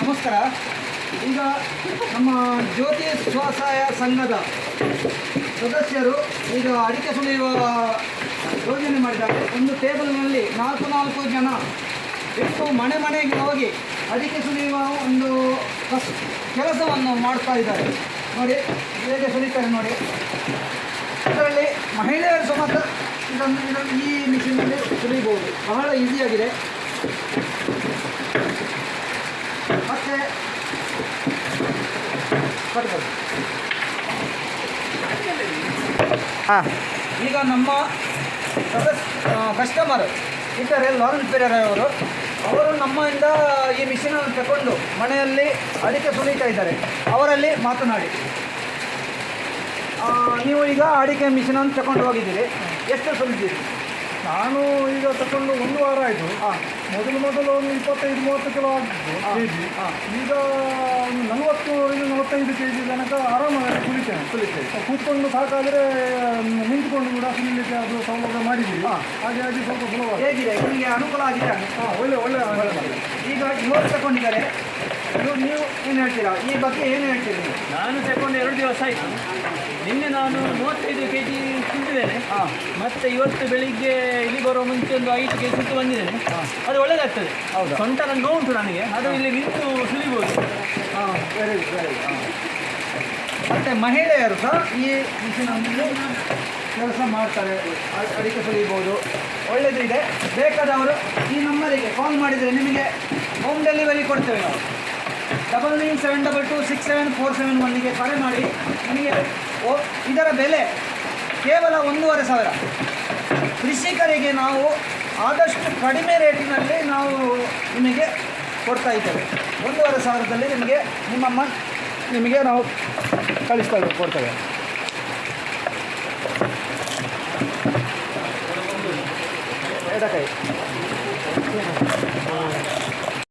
ನಮಸ್ಕಾರ. ಈಗ ನಮ್ಮ ಜ್ಯೋತಿ ಸ್ವಸಹಾಯ ಸಂಘದ ಸದಸ್ಯರು ಈಗ ಅಡಿಕೆ ಸುಲಿಯುವ ಯೋಜನೆ ಮಾಡಿದ್ದಾರೆ. ಒಂದು ಟೇಬಲ್ನಲ್ಲಿ ನಾಲ್ಕು ಜನ ಇಟ್ಟು ಮನೆಗೆ ಹೋಗಿ ಅಡಿಕೆ ಸುಲಿಯುವ ಒಂದು ಕೆಲಸವನ್ನು ಮಾಡ್ತಾ ಇದ್ದಾರೆ. ನೋಡಿ ಹೇಗೆ ಸುಲಿತಾರೆ ನೋಡಿ. ಇದರಲ್ಲಿ ಮಹಿಳೆಯರು ಸಮೇತ ಈ ಮಿಷಿನಲ್ಲಿ ಸುಲಿಬಹುದು. ಬಹಳ ಈಸಿಯಾಗಿದೆ. ಮತ್ತೆ ಈಗ ನಮ್ಮ ಕಸ್ಟಮರ್ ಇದ್ದಾರೆ ಲಾರೆನ್ಸ್ ಪೆರೇರಾ ಅವರು ನಮ್ಮಿಂದ ಈ ಮಿಷಿನನ್ನು ತಗೊಂಡು ಮನೆಯಲ್ಲಿ ಅಡಿಕೆ ಸುಲಿತಾ ಇದ್ದಾರೆ. ಅವರಲ್ಲಿ ಮಾತನಾಡಿ. ನೀವು ಈಗ ಅಡಿಕೆ ಮಿಷಿನನ್ನು ತಗೊಂಡು ಹೋಗಿದ್ದೀರಿ, ಎಷ್ಟು ಸುಲಿದ್ದೀರಿ? ನಾನು ಈಗ ತಗೊಂಡು 1 ವಾರ ಆಯಿತು. ಮೊದಲು ಒಂದು 25-30 ಕಿಲೋ ಆಗಿತ್ತು ಕೆಜಿ. ಈಗ ಒಂದು 40-45 ಕೆಜಿ ತನಕ ಆರಾಮಾಗಿ ಸುಲಿತೇವೆ. ಕೂತ್ಕೊಂಡು ಸಾಕಾದರೆ ನಿಂತ್ಕೊಂಡು ಕೂಡ ಸುಲಿಲಿಕ್ಕೆ ಅದು ಸೌಲಭ್ಯ ಮಾಡಿದ್ದೀವಿ. ಹಾಗಾಗಿ ಸ್ವಲ್ಪ ಸುಲಭ ಹೇಗಿದೆ, ನಿಮಗೆ ಅನುಕೂಲ ಆಗಿದೆ? ಒಳ್ಳೆ ಈಗ ಇವರು ತಗೊಂಡಿದ್ದಾರೆ, ನೀವು ಏನು ಹೇಳ್ತೀರಾ ಈ ಬಗ್ಗೆ? ಏನು ಹೇಳ್ತೀರಿ ನೀವು? ನಾನು ತಗೊಂಡು 2 ದಿವಸ ಆಯಿತು. ನಿನ್ನೆ ನಾನು 35 ಕೆ ಜಿ ಸುಲಿದಿದ್ದೇನೆ. ಮತ್ತು ಇವತ್ತು ಬೆಳಿಗ್ಗೆ ಇಲ್ಲಿ ಬರುವ ಮುಂಚೆ ಒಂದು 5 ಕೆ ಜಿ ಸುತ್ತು ಬಂದಿದ್ದೇನೆ. ಅದು ಒಳ್ಳೆಯದಾಗ್ತದೆ. ಹೌದು, ಸೊಂಟ ನನಗೆ ಉಂಟು ನನಗೆ, ಅದು ಇಲ್ಲಿ ನಿಂತು ಸುಲಿಬೋದು. ವೆರಿ ಮತ್ತು ಮಹಿಳೆಯರು ಸಹ ಈ ಮಿಷಿನಲ್ಲಿ ಕೆಲಸ ಮಾಡ್ತಾರೆ, ಅಡಿಕೆ ಸುಲಿಬೋದು. ಒಳ್ಳೆಯದು ಇದೆ. ಬೇಕಾದವರು ಈ ನಂಬರಿಗೆ ಕಾಲ್ ಮಾಡಿದರೆ ನಿಮಗೆ ಹೋಮ್ ಡೆಲಿವರಿ ಕೊಡ್ತೇವೆ ನಾವು. 9972267471 ಕರೆ ಮಾಡಿ. ನಿಮಗೆ ಇದರ ಬೆಲೆ ಕೇವಲ 1,500. ಕೃಷಿಕರಿಗೆ ನಾವು ಆದಷ್ಟು ಕಡಿಮೆ ರೇಟಿನಲ್ಲಿ ನಾವು ನಿಮಗೆ ಕೊಡ್ತಾ ಇದ್ದೇವೆ. 1,500ದಲ್ಲಿ ನಿಮಗೆ ನಾವು ಕೊಡ್ತೇವೆ. ಎಡಕೈ